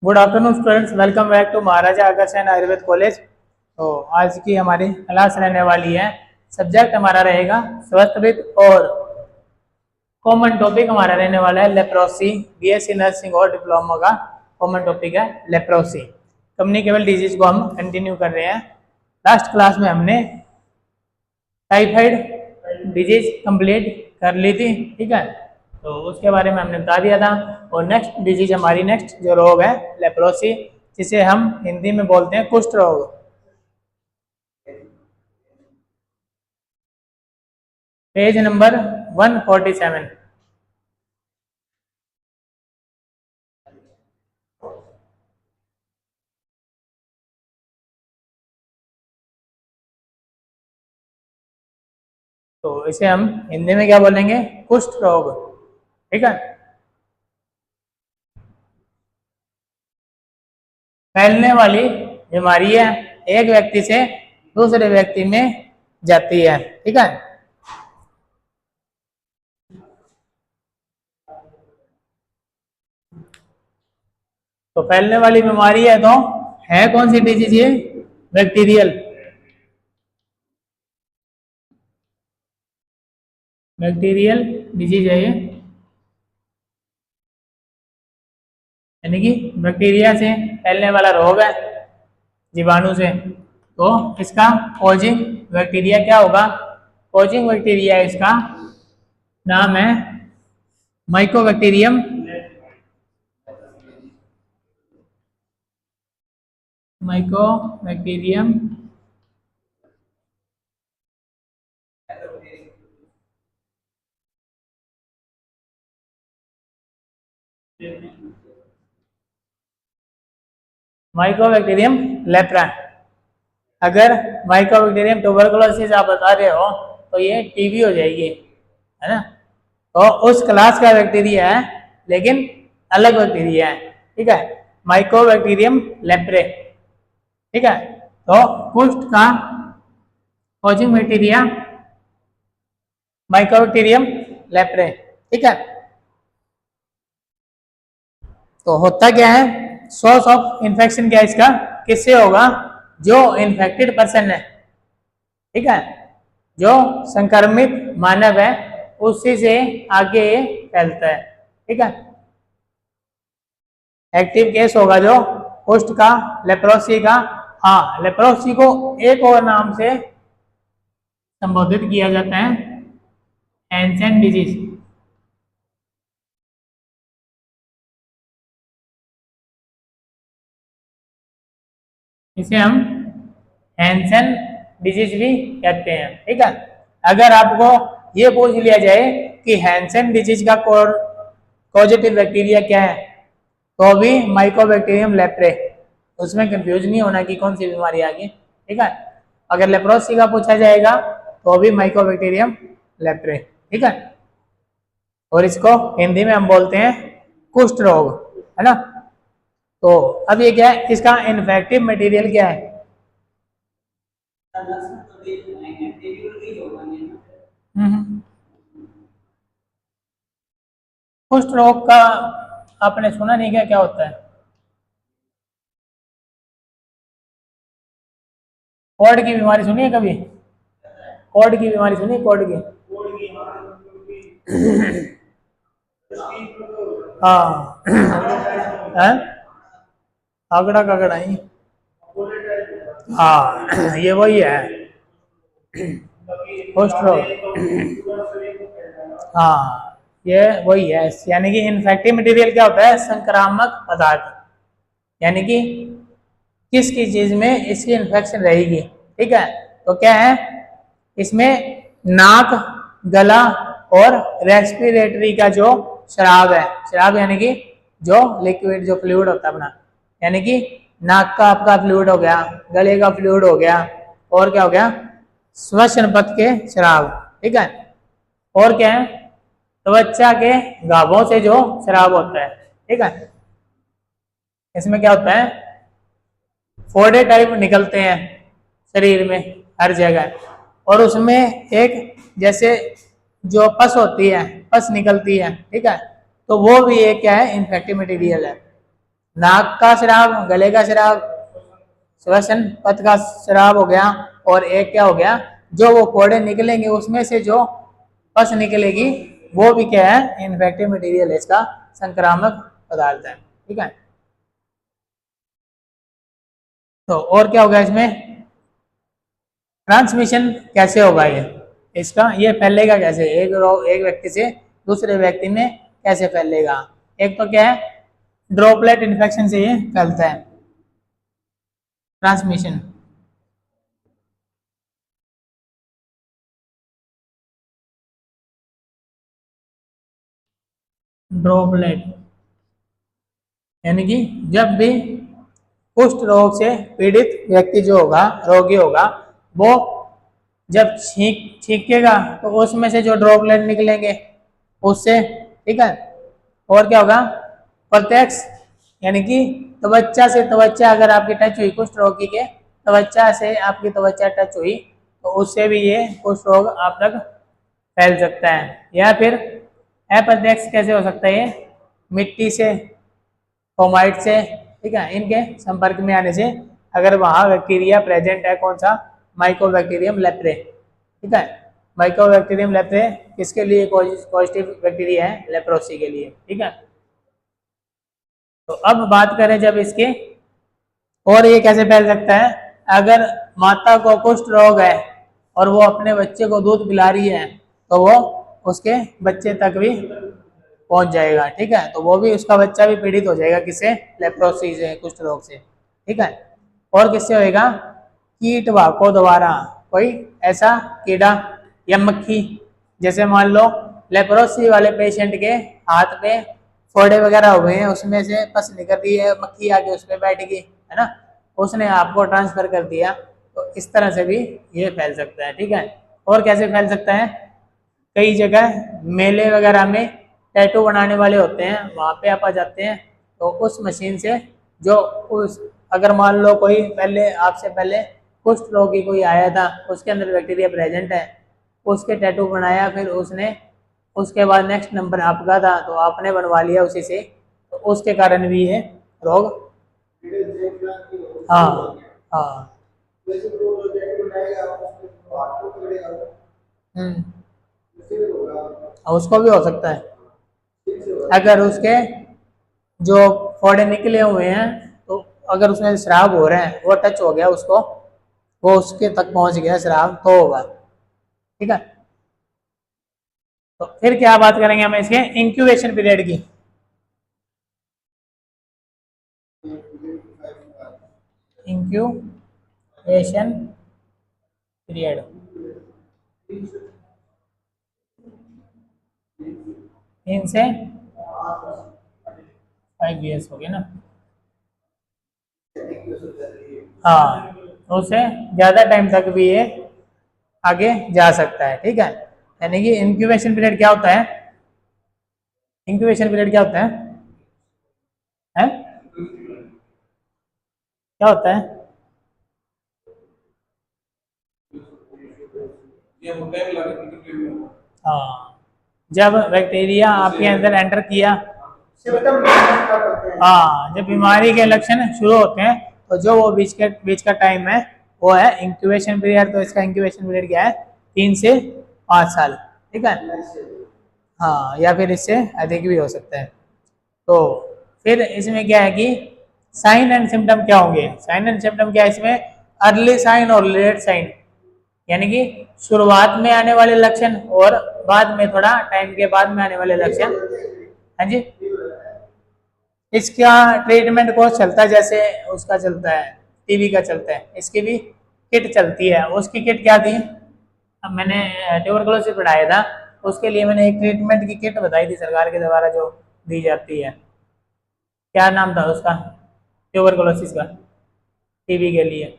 Good afternoon students, welcome back to Maharaja Agrasen Ayurved college. तो आज की हमारी क्लास रहने वाली है, सब्जेक्ट हमारा रहेगा स्वास्थ्यविद और कॉमन टॉपिक हमारा रहने वाला है लेप्रोसी। बीएससी नर्सिंग और डिप्लोमा का कॉमन टॉपिक है लेप्रोसी। कम्युनिकेबल डिजीज को हम कंटिन्यू कर रहे हैं। लास्ट क्लास में हमने टाइफाइड डिजीज कंप्लीट कर ली थी, ठीक है, तो उसके बारे में हमने बता दिया था। और नेक्स्ट डिजीज हमारी नेक्स्ट जो रोग है लेप्रोसी, जिसे हम हिंदी में बोलते हैं कुष्ठ रोग। Page number 147। तो इसे हम हिंदी में क्या बोलेंगे? कुष्ठ रोग, ठीक है। फैलने वाली बीमारी है, एक व्यक्ति से दूसरे व्यक्ति में जाती है, ठीक है। तो फैलने वाली बीमारी है, तो है कौन सी डिजीज ये? बैक्टीरियल। बैक्टीरियल डिजीज है ये, यानी कि बैक्टीरिया से फैलने वाला रोग है, जीवाणु से। तो इसका कॉजिंग बैक्टीरिया क्या होगा? कॉजिंग बैक्टीरिया इसका नाम है माइकोबैक्टीरियम माइकोबैक्टीरियम माइकोबैक्टीरियम लेप्रा। अगर माइकोबैक्टीरियम ट्यूबरकुलोसिस आप बता रहे हो तो ये टीबी हो जाएगी, है ना। तो उस क्लास का बैक्टीरिया है, लेकिन अलग बैक्टीरिया है, ठीक है। माइकोबैक्टीरियम लेप्रे, ठीक है। तो कुष्ठ का कॉजिंग बैक्टीरिया माइकोबैक्टीरियम लेप्रे, ठीक है। तो होता क्या है, सोर्स ऑफ इन्फेक्शन क्या है इसका? किससे होगा? जो इन्फेक्टेड पर्सन है, ठीक है, जो संक्रमित मानव है, उसी से आगे फैलता है, ठीक है। एक्टिव केस होगा जो कुष्ठ का, लेप्रोसी का। हाँ, लेप्रोसी को एक और नाम से संबोधित किया जाता है, हैंसेन डिजीज। इसे हम हैंसेन डिजीज भी कहते हैं, ठीक है। अगर आपको ये पूछ लिया जाए कि हैंसेन डिजीज का पॉजिटिव बैक्टीरिया क्या है, तो भी माइकोबैक्टीरियम लेप्रे, उसमें कंफ्यूज नहीं होना कि कौन सी बीमारी आ गई, ठीक है। अगर लेप्रोसी का पूछा जाएगा तो भी माइकोबैक्टीरियम लेप्रे, ठीक है। और इसको हिंदी में हम बोलते हैं कुष्ठ रोग, है ना। तो अब ये क्या है, इसका इन्फेक्टिव मटेरियल क्या है? कुष्ठ रोग का आपने सुना नहीं क्या? क्या होता है? कॉर्ड की बीमारी सुनी है कभी? कॉर्ड की बीमारी सुनी है? कॉर्ड की, हाँ है, आगड़ा कागड़ा ही, हाँ ये वही है कुष्ठ रोग। हाँ ये वही है, यानी कि इन्फेक्टिव मटेरियल क्या होता है? संक्रामक पदार्थ, यानी कि किस किस चीज में इसकी इन्फेक्शन रहेगी, ठीक है। तो क्या है इसमें? नाक, गला और रेस्पिरेटरी का जो शराब है, शराब यानी कि जो लिक्विड, जो फ्लूइड होता है अपना, यानी कि नाक का आपका फ्लूइड हो गया, गले का फ्लूइड हो गया, और क्या हो गया? श्वसन पथ के शराब, ठीक है। और क्या है? त्वचा के घावों से जो शराब होता है, ठीक है। इसमें क्या होता है? फोड़े टाइप निकलते हैं शरीर में हर जगह, और उसमें एक जैसे जो पस होती है, पस निकलती है, ठीक है। तो वो भी एक क्या है? इन्फेक्टिव मटेरियल है। नाक का स्राव, गले का स्राव, श्वसन पथ का स्राव हो गया, और एक क्या हो गया, जो वो फोड़े निकलेंगे उसमें से जो पस निकलेगी वो भी क्या है, इन्फेक्टिव मटेरियल है, इसका संक्रामक पदार्थ है। ठीक है, तो और क्या होगा इसमें, ट्रांसमिशन कैसे होगा ये इसका, ये फैलेगा कैसे, एक व्यक्ति से दूसरे व्यक्ति में कैसे फैलेगा। एक तो क्या है, ड्रॉपलेट इन्फेक्शन से ये फैलता है ट्रांसमिशन। ड्रॉपलेट यानी कि जब भी कुष्ठ रोग से पीड़ित व्यक्ति जो होगा, रोगी होगा, वो जब छींकेगा तो उसमें से जो ड्रॉपलेट निकलेंगे उससे, ठीक है। और क्या होगा, प्रत्यक्ष यानी कि त्वचा से त्वचा अगर आपकी टच हुई कुष्ठ रोगी के, त्वचा से आपकी त्वचा टच हुई तो उससे भी ये कुष्ठ रोग आप तक फैल सकता है। या फिर अप्रत्यक्ष कैसे हो सकता है, ये मिट्टी से, फोमाइट से, ठीक है, इनके संपर्क में आने से, अगर वहाँ बैक्टीरिया प्रेजेंट है, कौन सा, माइकोबैक्टीरियम लेप्रे, ठीक है। माइकोबैक्टीरियम लेप्रे किसके लिए पॉजिटिव बैक्टीरिया है, लेप्रोसी के लिए, ठीक है। तो अब बात करें जब इसके, और ये कैसे फैल सकता है, अगर माता को कुष्ठ रोग है और वो अपने बच्चे को दूध पिला रही है तो वो उसके बच्चे तक भी पहुंच जाएगा, ठीक है। तो वो भी, उसका बच्चा भी पीड़ित हो जाएगा, किससे, लेप्रोसी से, कुष्ठ रोग से, ठीक है। और किससे होएगा, कीट वाहकों द्वारा, कोई ऐसा कीड़ा या मक्खी, जैसे मान लो लेप्रोसी वाले पेशेंट के हाथ पे फोड़े वगैरह हुए हैं, उसमें से पस निकल रही है, मक्खी आके उस पर बैठ गई है ना, उसने आपको ट्रांसफर कर दिया, तो इस तरह से भी ये फैल सकता है, ठीक है। और कैसे फैल सकता है, कई जगह मेले वगैरह में टैटू बनाने वाले होते हैं, वहाँ पे आप आ जाते हैं, तो उस मशीन से जो उस, अगर मान लो कोई पहले आपसे पहले कुष्ठ रोगी कोई आया था, उसके अंदर बैक्टीरिया प्रेजेंट है, उसके टैटू बनाया, फिर उसने, उसके बाद नेक्स्ट नंबर आपका था तो आपने बनवा लिया उसी से, तो उसके कारण भी ये रोग, हाँ हाँ, हम्म, उसको भी हो सकता है, अगर उसके जो फोड़े निकले हुए हैं, तो अगर उसमें शराब हो रहे हैं, वो टच हो गया उसको, वो उसके तक पहुंच गया शराब, तो होगा, ठीक है। तो फिर क्या बात करेंगे हम इसके इंक्यूबेशन पीरियड की। इंक्यूबेशन पीरियड, 3 से 5 ईयर्स हो गए ना, हाँ, तो उससे ज़्यादा टाइम तक भी ये आगे जा सकता है, ठीक है। यानी कि इंक्यूबेशन पीरियड क्या होता है, इंक्यूबेशन पीरियड क्या होता है? क्या होता है? हाँ, जब बैक्टीरिया आपके अंदर एंटर किया, हाँ, जब बीमारी के लक्षण शुरू होते हैं, तो जो वो बीच का टाइम है वो है इंक्यूबेशन पीरियड। तो इसका इंक्यूबेशन पीरियड क्या है, 3 से 5 साल, ठीक है। हाँ, या फिर इससे अधिक भी हो सकता है। तो फिर इसमें क्या है कि साइन एंड सिम्टम क्या होंगे, साइन एंड सिम्टम क्या है इसमें, अर्ली साइन और लेट साइन, यानी कि शुरुआत में आने वाले लक्षण और बाद में, थोड़ा टाइम के बाद में आने वाले लक्षण। हाँ जी, इसका ट्रीटमेंट कोर्स चलता है, जैसे उसका चलता है, टीबी का चलता है, इसकी भी किट चलती है। उसकी किट क्या थी, अब मैंने ट्यूबरकुलोसिस पढ़ाया था, उसके लिए मैंने एक ट्रीटमेंट की किट बताई थी सरकार के द्वारा जो दी जाती है, क्या नाम था उसका, ट्यूबरकुलोसिस का, टीबी के लिए।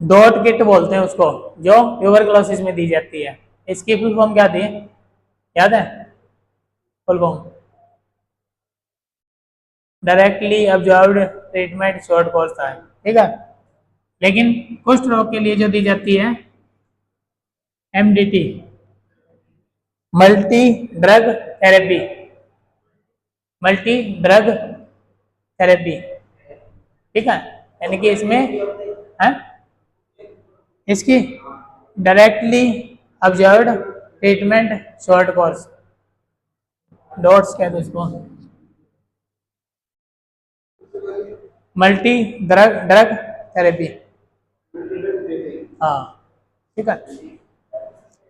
डॉट किट बोलते हैं उसको, जो ट्यूबरकुलोसिस में दी जाती है। इसकी फुल फॉर्म क्या थी, याद है, full form, directly observed treatment short course था, ठीक है। लेकिन कुष्ठ रोग के लिए जो दी जाती है MDT, multi drug therapy, multi drug therapy, ठीक है। यानी कि इसमें है इसकी directly observed treatment short course, dots कहते हैं इसको, मल्टी ड्रग ड्रग थेरेपी। हाँ ठीक है।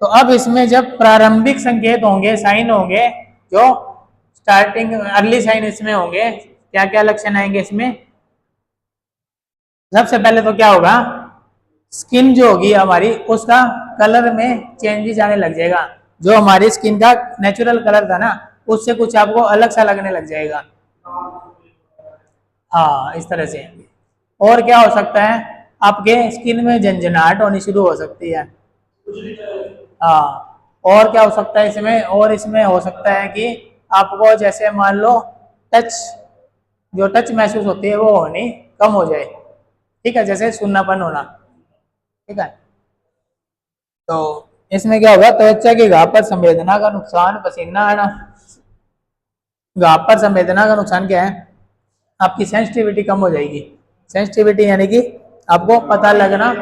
तो अब इसमें जब प्रारंभिक संकेत होंगे, साइन होंगे, जो स्टार्टिंग अर्ली साइन इसमें होंगे, क्या क्या लक्षण आएंगे इसमें? सबसे पहले तो क्या होगा, स्किन जो होगी हमारी उसका कलर में चेंजेस आने लग जाएगा। जो हमारी स्किन का नेचुरल कलर था ना, उससे कुछ आपको अलग सा लगने लग जाएगा। हाँ इस तरह से। और क्या हो सकता है, आपके स्किन में झंझनाहट होनी शुरू हो सकती है। हाँ और क्या हो सकता है इसमें, और इसमें हो सकता है कि आपको जैसे मान लो टच, जो टच महसूस होती है वो होनी कम हो जाए, ठीक है, जैसे सुन्नापन होना, ठीक है। तो इसमें क्या होगा, त्वचा के घाव पर संवेदना का नुकसान, पसीना आना। घाव पर संवेदना का नुकसान क्या है, आपकी सेंसिटिविटी कम हो जाएगी। सेंसिटिविटी यानी कि आपको पता लगना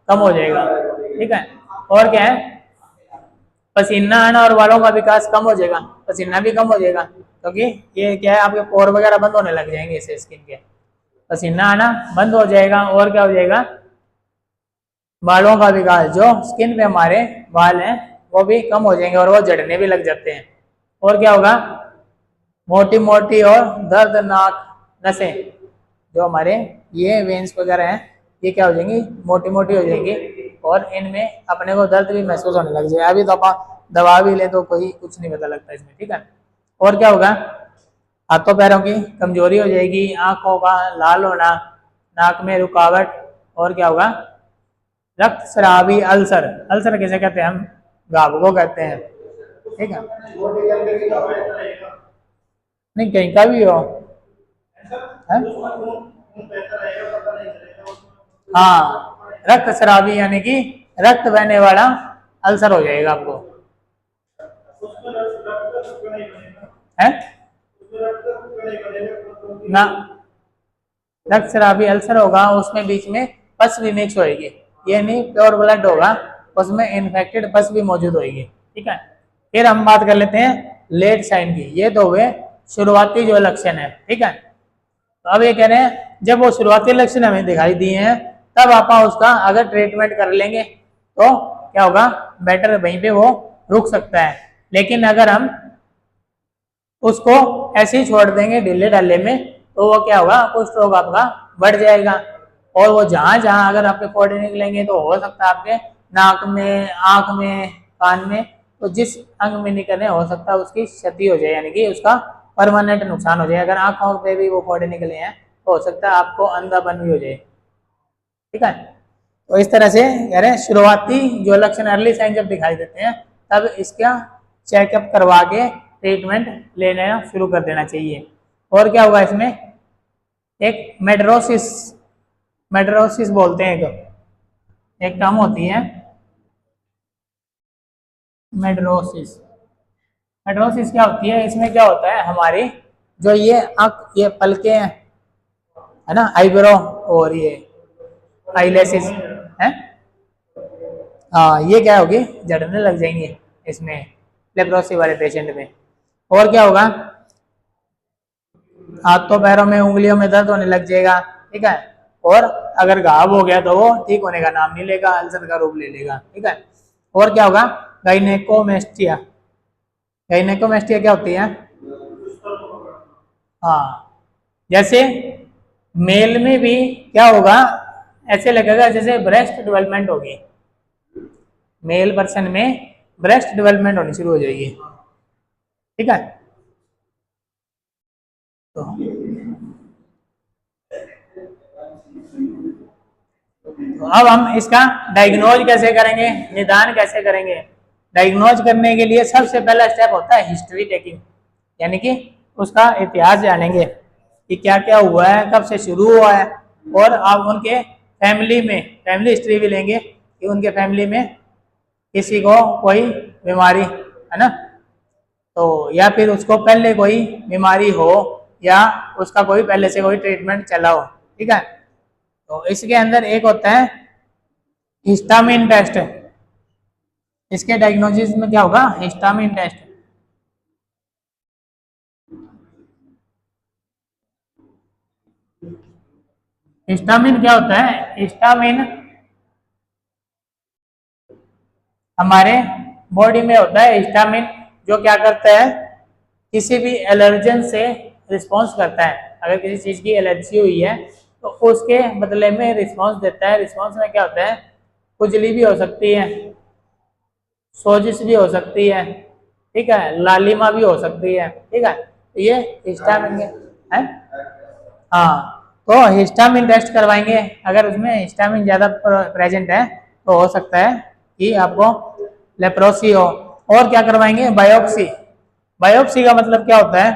कम हो जाएगा, ठीक है। और क्या है, पसीना आना और बालों का विकास कम हो जाएगा, पसीना भी कम हो जाएगा, क्योंकि ये क्या है, आपके पोर वगैरह बंद होने लग जाएंगे इससे, स्किन के पसीना आना बंद हो जाएगा। और क्या हो जाएगा, बालों का विकास, जो स्किन पे हमारे बाल हैं वो भी कम हो जाएंगे और वो झड़ने भी लग जाते हैं। और क्या होगा, मोटी मोटी और दर्दनाक नसें, जो हमारे ये वेन्स वगैरह हैं, ये क्या हो जाएंगी, मोटी मोटी हो जाएंगी और इनमें अपने को दर्द भी महसूस होने लग जाएगा। अभी तो आप दवा भी लें तो कोई कुछ नहीं पता लगता इसमें, ठीक है। और क्या होगा, हाथों पैरों की कमजोरी हो जाएगी, आंखों का लाल होना, नाक में रुकावट। और क्या होगा, रक्त स्रावी अल्सर, अल्सर कैसे कहते हैं हम, घाव को कहते हैं, ठीक है। नहीं कहीं का भी हो है? हाँ रक्त स्रावी यानी कि रक्त बहने वाला अल्सर हो जाएगा आपको, है ना। रक्त स्रावी अल्सर होगा, उसमें बीच में पस भी मिक्स होएगी, ये नहीं प्योर ब्लड होगा, उसमें इन्फेक्टेड पस भी मौजूद होएगी, ठीक है। फिर हम बात कर लेते हैं लेट साइन की। ये तो हुए शुरुआती जो लक्षण है, ठीक है। तो अब ये कह रहे हैं जब वो शुरुआती लक्षण हमें दिखाई दिए हैं, तब आप उसका अगर ट्रीटमेंट कर लेंगे तो क्या होगा, बेटर वहीं पे वो रुक सकता है। लेकिन अगर हम उसको ऐसे ही छोड़ देंगे ढीले ढाले में, तो वो क्या होगा, कुष्ठ रोग आपका बढ़ जाएगा। और वो जहां जहां अगर आपके फोड़े निकलेंगे तो हो सकता है आपके नाक में, आंख में, कान में, तो जिस अंग में निकले हो सकता है उसकी क्षति हो जाए, यानी कि उसका परमानेंट नुकसान हो जाए। अगर आंखों पे भी वो फोड़े निकले हैं तो हो सकता है आपको अंधापन भी हो जाए, ठीक है। तो इस तरह से कह रहे हैं शुरुआती जो लक्षण अर्ली साइन जब दिखाई देते हैं, तब इसका चेकअप करवा के ट्रीटमेंट लेना शुरू कर देना चाहिए। और क्या होगा इसमें, एक मेड्रोसिस, मेड्रोसिस बोलते हैं, एक टर्म होती है मेड्रोसिस। मेड्रोसिस क्या होती है, इसमें क्या होता है, हमारी जो ये आंख, ये पलके हैं, है ना, आईब्रो और ये आईलैशेस है, हाँ ये क्या होगी, झड़ने लग जाएंगे इसमें, लेप्रोसी वाले पेशेंट में। और क्या होगा, हाथों पैरों में उंगलियों में दर्द होने लग जाएगा, ठीक है। और अगर घाव हो गया तो वो ठीक होने का नाम नहीं लेगा, अल्सर का रूप ले लेगा, ठीक है। और क्या होगा, गाइनेकोमेस्टिया, गाइनेकोमेस्टिया क्या होती है, हाँ जैसे मेल में भी क्या होगा, ऐसे लगेगा जैसे ब्रेस्ट डेवलपमेंट होगी, मेल पर्सन में ब्रेस्ट डेवलपमेंट होनी शुरू हो जाएगी, ठीक है। तो अब हम इसका डायग्नोज कैसे करेंगे, निदान कैसे करेंगे। डायग्नोज करने के लिए सबसे पहला स्टेप होता है हिस्ट्री टेकिंग, यानी कि उसका इतिहास जानेंगे कि क्या क्या हुआ है, कब से शुरू हुआ है, और आप उनके फैमिली हिस्ट्री भी लेंगे कि उनके फैमिली में किसी को कोई बीमारी है ना, तो या फिर उसको पहले कोई बीमारी हो या उसका कोई पहले से कोई ट्रीटमेंट चला हो, ठीक है। तो इसके अंदर एक होता है हिस्टामिन टेस्ट। इसके डायग्नोसिस में क्या होगा, हिस्टामिन टेस्ट। हिस्टामिन क्या होता है, हिस्टामिन हमारे बॉडी में होता है। हिस्टामिन जो क्या करता है, किसी भी एलर्जन से रिस्पॉन्स करता है। अगर किसी चीज़ की एलर्जी हुई है तो उसके बदले में रिस्पॉन्स देता है। रिस्पॉन्स में क्या होता है, खुजली भी हो सकती है, सोजिश भी हो सकती है, ठीक है, लालिमा भी हो सकती है, ठीक है। ये हिस्टामिन है। हाँ, तो हिस्टामिन टेस्ट करवाएंगे। अगर उसमें हिस्टामिन ज़्यादा प्रेजेंट है तो हो सकता है कि आपको लेप्रोसी हो। और क्या करवाएंगे, बायोप्सी। बायोप्सी का मतलब क्या होता है,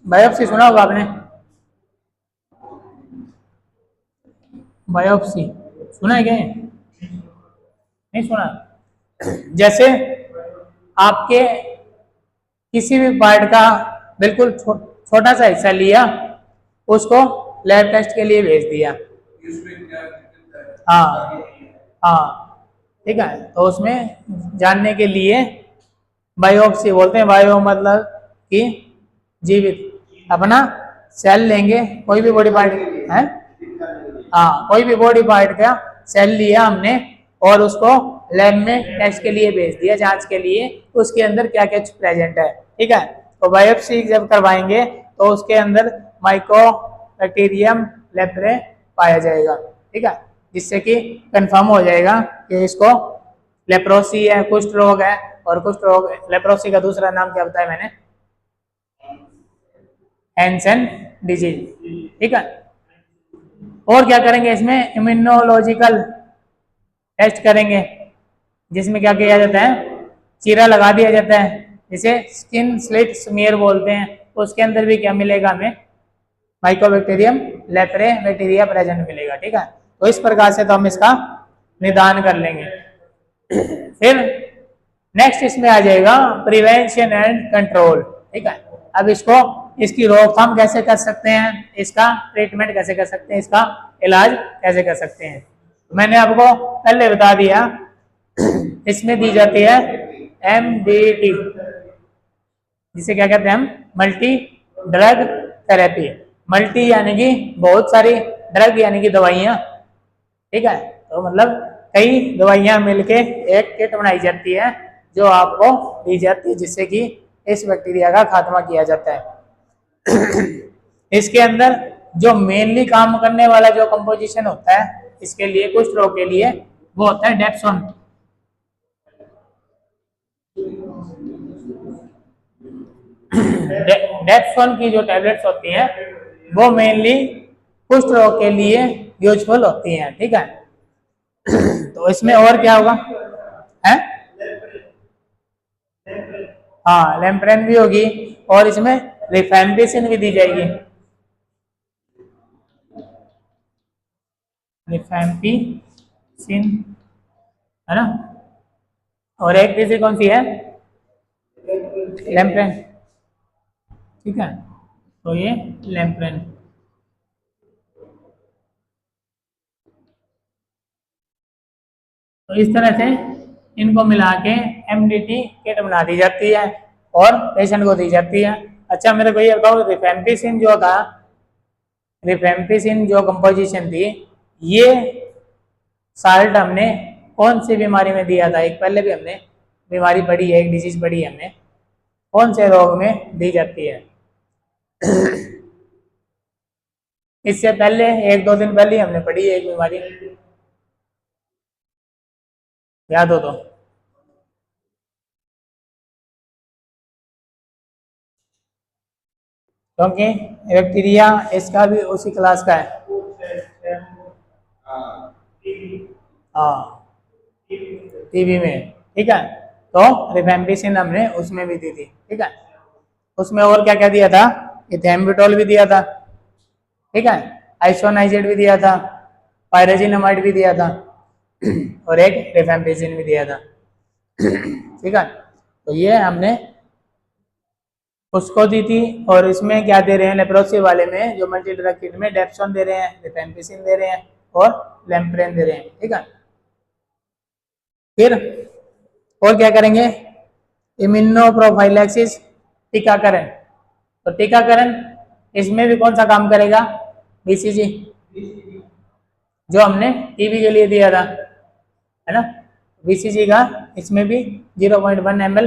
बायोप्सी सुना होगा आपने, बायोप्सी सुना है क्या, नहीं सुना। जैसे आपके किसी भी पार्ट का बिल्कुल छोटा सा हिस्सा लिया, उसको लैब टेस्ट के लिए भेज दिया। हाँ हाँ, ठीक है। तो उसमें जानने के लिए बायोप्सी बोलते हैं। बायो मतलब कि जीवित, अपना सेल लेंगे, कोई भी बॉडी पार्ट है, हाँ, कोई भी बॉडी पार्ट का सेल लिया हमने और उसको लैब में टेस्ट के लिए भेज दिया, जांच के लिए, तो उसके अंदर क्या क्या प्रेजेंट है, ठीक है। तो बायोप्सी जब करवाएंगे तो उसके अंदर माइकोबैक्टीरियम लेप्रे पाया जाएगा, ठीक है, जिससे कि कंफर्म हो जाएगा कि इसको लेप्रोसी है, कुष्ठ रोग है। और कुष्ठ रोग, लेप्रोसी का दूसरा नाम क्या बताया मैंने, हैंसेन डिजीज, ठीक है। और क्या करेंगे, इसमें इम्यूनोलॉजिकल टेस्ट करेंगे, जिसमें क्या किया जाता है, चीरा लगा दिया जाता है, जिसे स्किन स्लिट स्मीयर बोलते हैं। तो उसके अंदर भी क्या मिलेगा हमें, माइकोबैक्टीरियम लेप्रे बैक्टीरिया प्रेजेंट मिलेगा, ठीक है। तो इस प्रकार से तो हम इसका निदान कर लेंगे। फिर नेक्स्ट इसमें आ जाएगा प्रिवेंशन एंड कंट्रोल, ठीक है। अब इसको, इसकी रोकथाम कैसे कर सकते हैं, इसका ट्रीटमेंट कैसे कर सकते हैं, इसका इलाज कैसे कर सकते हैं। मैंने आपको पहले बता दिया, इसमें दी जाती है MDT, जिसे क्या कहते हैं हम, मल्टी ड्रग थेरेपी। मल्टी यानी कि बहुत सारी, ड्रग यानी कि दवाइयाँ, ठीक है। तो मतलब कई दवाइयाँ मिलके एक किट बनाई जाती है जो आपको दी जाती है, जिससे कि इस बैक्टीरिया का खात्मा किया जाता है। इसके अंदर जो मेनली काम करने वाला जो कंपोजिशन होता है इसके लिए, कुष्ठ रोग के लिए, वो होता है डेप्सोन। डेप्सोन की जो टैबलेट्स होती हैं वो मेनली कुष्ठ रोग के लिए यूजफुल होती हैं, ठीक है। तो इसमें और क्या होगा, है, हाँ, लेम्प्रेन भी होगी और इसमें रिफैम्पिसिन भी दी जाएगी, रिफैम्पिसिन, है ना। और एक तीसरी कौन सी है, लेम्प्रेन, ठीक है। तो ये लेम्प्रेन। तो इस तरह से इनको मिला के MDT किट बना दी जाती है और पेशेंट को दी जाती है। अच्छा, मेरे को ये बताओ, रिफैम्पिसिन जो था, रिफैम्पिसिन जो कंपोजिशन थी, ये साल्ट हमने कौन सी बीमारी में दिया था, एक पहले भी हमने बीमारी पढ़ी है, एक डिजीज पढ़ी है हमने, कौन से रोग में दी जाती है। इससे पहले 1-2 दिन पहले हमने पढ़ी है एक बीमारी, याद हो तो, क्योंकि बैक्टीरिया इसका भी उसी क्लास का है। हाँ, टीबी में, ठीक है। तो रिफैम्पिसिन हमने उसमें भी दी थी, ठीक है। उसमें और क्या क्या दिया था, इथेम्बुटोल भी दिया था, ठीक है, आइसोनाइजेट भी दिया था, पायरेजिनामाइड भी दिया था और एक रिफेम्पिसिन भी दिया था। ठीक है, तो ये हमने उसको दी थी। और इसमें क्या दे रहे हैं, लेप्रोसी वाले में जो मल्टी ड्रग किट में डेप्सोन दे रहे हैं, रिफेम्पिसिन दे रहे हैं और लेम्प्रेन दे रहे हैं। ठीक है, फिर और क्या करेंगे, इम्यूनोप्रोफाइलैक्सिस, टीकाकरण। तो टीकाकरण इसमें भी कौन सा काम करेगा, बीसीजी, जो हमने टीबी के लिए दिया था, है ना, बीसीजी का इसमें भी 0.1 ml,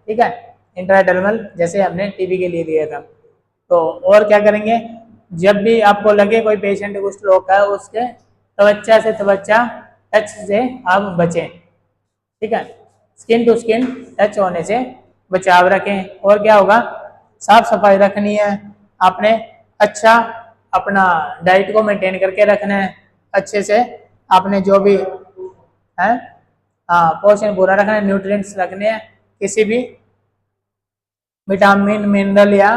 ठीक है, इंट्राडर्मल, जैसे हमने टीबी के लिए दिया था। तो और क्या करेंगे, जब भी आपको लगे कोई पेशेंट कुछ रोग का है, उसके त्वचा से त्वचा टच से आप बचें। ठीक है, स्किन टू स्किन टच होने से बचाव रखें। और क्या होगा, साफ सफाई रखनी है आपने, अच्छा अपना डाइट को मेंटेन करके रखना है, अच्छे से आपने जो भी है पोषण पूरा रखना है, न्यूट्रिएंट्स रखने हैं, किसी भी विटामिन मिनरल या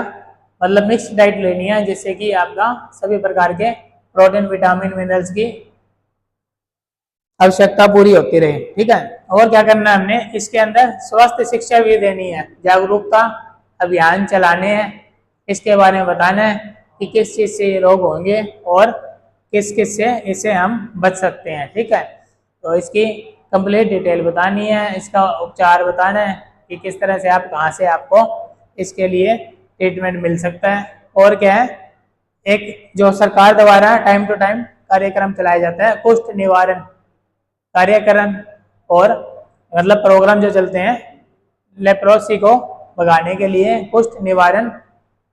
मतलब मिक्स डाइट लेनी है, जिससे कि आपका सभी प्रकार के प्रोटीन विटामिन मिनरल्स की आवश्यकता पूरी होती रहे। ठीक है, और क्या करना है हमने, इसके अंदर स्वास्थ्य शिक्षा भी देनी है, जागरूकता अभियान चलाने हैं, इसके बारे में बताना है कि किस चीज से रोग होंगे और किस किस से इसे हम बच सकते हैं। ठीक है, तो इसकी कंप्लीट डिटेल बतानी है, इसका उपचार बताना है कि किस तरह से आप कहाँ से आपको इसके लिए ट्रीटमेंट मिल सकता है। और क्या है, एक जो सरकार द्वारा टाइम टू टाइम कार्यक्रम चलाया जाता है, कुष्ठ निवारण कार्यक्रम और मतलब प्रोग्राम जो चलते हैं लेप्रोसी को भगाने के लिए, कुष्ठ निवारण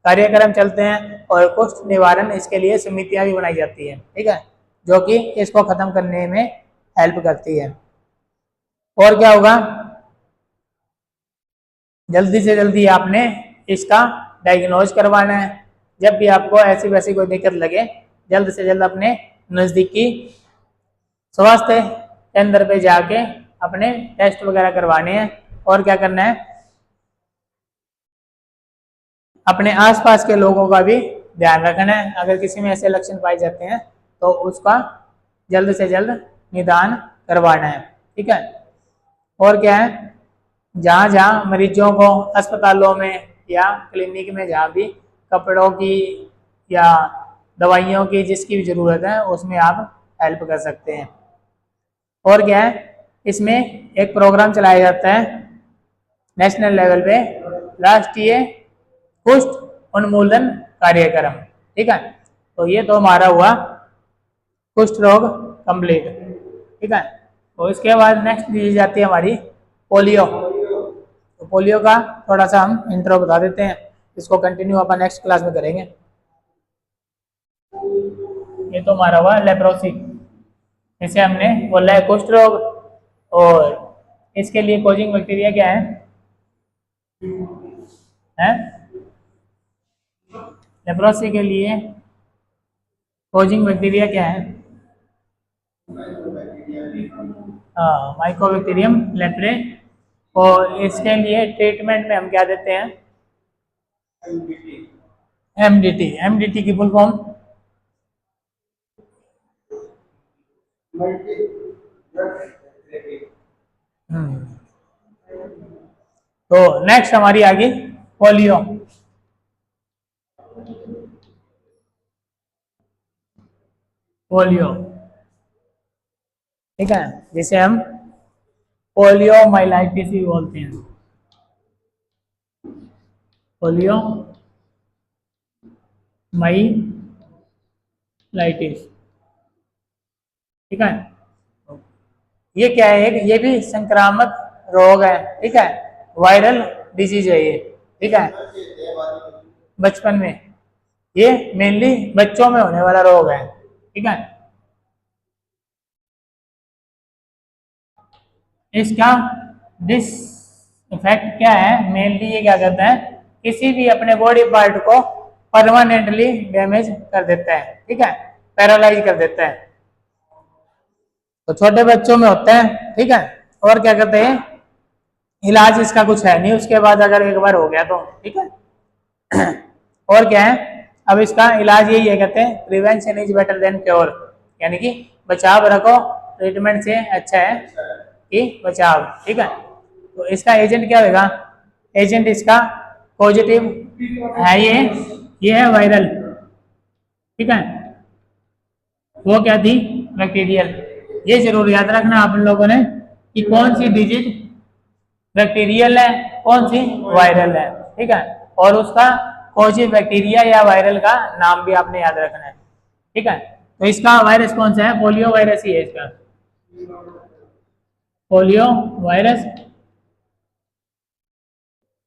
कार्यक्रम चलते हैं और कुष्ठ निवारण इसके लिए समितियां भी बनाई जाती है। ठीक है, जो कि इसको खत्म करने में हेल्प करती है। और क्या होगा, जल्दी से जल्दी आपने इसका डायग्नोज करवाना है। जब भी आपको ऐसी वैसी कोई दिक्कत लगे, जल्द से जल्द अपने नज़दीकी स्वास्थ्य केंद्र पे जाके अपने टेस्ट वगैरह करवाने हैं। और क्या करना है, अपने आसपास के लोगों का भी ध्यान रखना है। अगर किसी में ऐसे लक्षण पाए जाते हैं तो उसका जल्द से जल्द निदान करवाना है। ठीक है, और क्या है, जहाँ जहाँ मरीजों को अस्पतालों में या क्लिनिक में जहाँ भी कपड़ों की या दवाइयों की जिसकी भी ज़रूरत है, उसमें आप हेल्प कर सकते हैं। और क्या है, इसमें एक प्रोग्राम चलाया जाता है नेशनल लेवल पे, राष्ट्रीय कुष्ठ उन्मूलन कार्यक्रम। ठीक है, तो ये तो हमारा हुआ कुष्ठ रोग कंप्लीट। ठीक है, तो इसके बाद नेक्स्ट दी जाती है हमारी पोलियो। तो पोलियो का थोड़ा सा हम इंट्रो बता देते हैं, इसको कंटिन्यू अपन नेक्स्ट क्लास में करेंगे। ये तो हमारा हुआ लेप्रोसी, इसे हमने बोला है कुष्ठ रोग। और इसके लिए कोजिंग बैक्टीरिया क्या है? लेप्रोसी के लिए कोजिंग बैक्टीरिया क्या है? Mycobacterium leprae. और इसके लिए ट्रीटमेंट में हम क्या देते हैं? एमडीटी। एमडीटी की फुल फॉर्म तो नेक्स्ट हमारी आगे पोलियो। पोलियो, ठीक है, जिसे हम पोलियो माइलाइटिस भी बोलते हैं। पोलियो माइलाइटिस, ठीक है, ये क्या है, ये भी संक्रामक रोग है। ठीक है, वायरल डिजीज है ये। ठीक है, बचपन में ये मेनली बच्चों में होने वाला रोग है। ठीक है, इसका डिस इफेक्ट क्या है, मेनली ये क्या करता है, किसी भी अपने बॉडी पार्ट को परमानेंटली डैमेज कर देता है। ठीक है, पैरालाइज कर देता है, तो छोटे बच्चों में होता है। ठीक है, और क्या करते हैं, इलाज इसका कुछ है नहीं उसके बाद, अगर एक बार हो गया तो। ठीक है, और क्या है, अब इसका इलाज यही है, कहते हैं prevention is better than cure, यानी कि बचाव रखो, ट्रीटमेंट से अच्छा है कि बचाव। ठीक है, तो इसका एजेंट क्या होगा? एजेंट इसका पॉजिटिव है, ये है वायरल। ठीक है, वो क्या थी? बैक्टीरियल। ये जरूर याद रखना आप लोगों ने कि कौन सी डिजीज बैक्टीरियल है, कौन सी वायरल है। ठीक है, और उसका कॉजी बैक्टीरिया या वायरल का नाम भी आपने याद रखना है। ठीक है, तो इसका वायरस कौन सा है? पोलियो वायरस ही है इसका, पोलियो वायरस।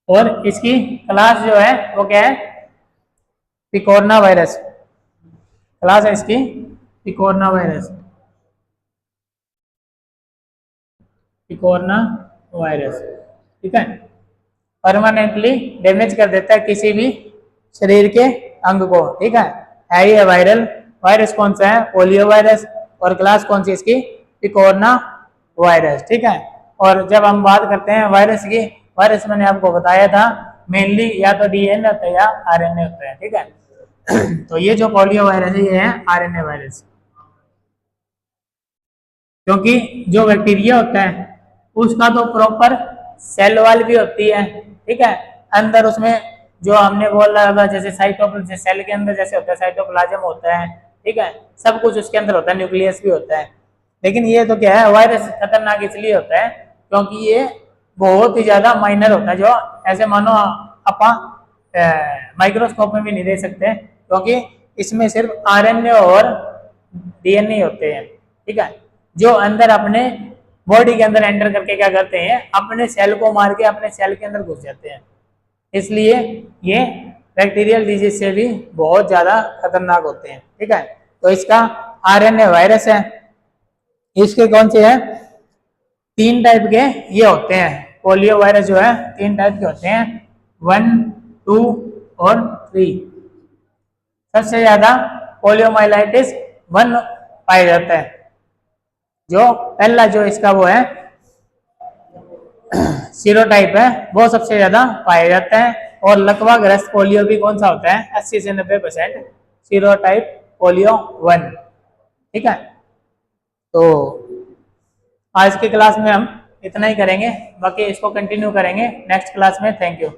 और इसकी क्लास जो है वो क्या है? पिकोरना वायरस क्लास है इसकी, पिकोरना वायरस, पिकोरना वायरस। ठीक है, परमानेंटली डैमेज कर देता है किसी भी शरीर के अंग को। ठीक है ये वायरल। वायरस कौन सा है? Polio virus. और क्लास कौन सी इसकी? पिकोरना वायरस। ठीक है, और जब हम बात करते हैं वायरस की, वायरस मैंने आपको बताया था मेनली या तो डीएनए होता है या आरएनए होता है। ठीक है तो ये जो पोलियो वायरस है ये है आरएनए वायरस, क्योंकि जो बैक्टीरिया होता है उसका तो प्रॉपर सेल वॉल भी होती है। ठीक है, अंदर उसमें जो हमने बोला था जैसे साइटोप्लाज्म, सेल के अंदर जैसे होता है साइटोप्लाज्म होता है। ठीक है, सब कुछ उसके अंदर होता है, न्यूक्लियस भी होता है। लेकिन ये तो क्या है, वायरस खतरनाक इसलिए होता है क्योंकि ये बहुत ही ज्यादा माइनर होता है, जो ऐसे मानो आप माइक्रोस्कोप में भी नहीं देख सकते, क्योंकि इसमें सिर्फ आरएनए और डीएनए होते हैं। ठीक है, जो अंदर अपने बॉडी के अंदर एंटर करके क्या करते हैं? अपने सेल को मार के अपने सेल के अंदर घुस जाते हैं। इसलिए ये बैक्टीरियल डिजीज से भी बहुत ज्यादा खतरनाक होते हैं। ठीक है, तो इसका आरएनए वायरस है। इसके कौन से हैं? 3 टाइप के ये होते हैं। पोलियो वायरस जो है 3 टाइप के होते हैं, 1, 2 और 3। सबसे ज्यादा पोलियोमाइलाइटिस 1 पाया जाता है। जो पहला जो इसका वो है सीरोटाइप है, वो सबसे ज्यादा पाया जाता है। और लकवा ग्रस्त पोलियो भी कौन सा होता है? 80 से 90% सीरोटाइप पोलियो 1। ठीक है, तो आज की क्लास में हम इतना ही करेंगे, बाकी इसको कंटिन्यू करेंगे नेक्स्ट क्लास में। Thank you.